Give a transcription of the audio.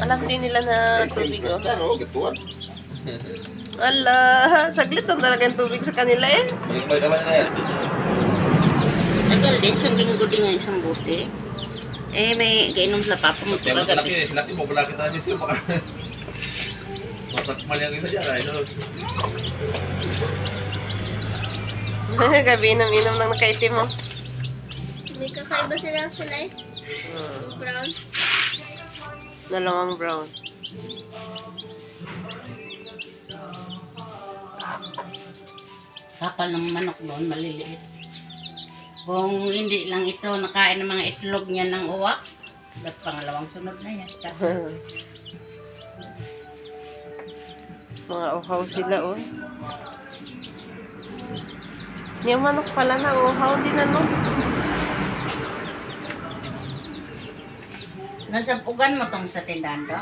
Alam din nila na tubig, oh. Claro, gituan. Ala, saglit lang talaga yung tubig sa kanila eh. Balik-balik naman na yan. Tagal din, isang linggo din ang isang bote. Eh, may gainom sa papa mo Kaya ito malaki kagabi. eh. Silaki mo, wala kita sisiyo. Baka masakmal yung isa dyan. Ayos. Gabi inom-inom lang nakaitim mo. May kakaiba sila kulay. Brown. Dalawang brown. Kapal ng manok doon, maliliit. Kung hindi lang ito nakain ng mga itlog niya ng uwak, ba't pangalawang sunod na yan? Mga uhaw sila, oh. Yung manok pala na uhaw din, ano? Nasapugan mo tong sa tindahan do?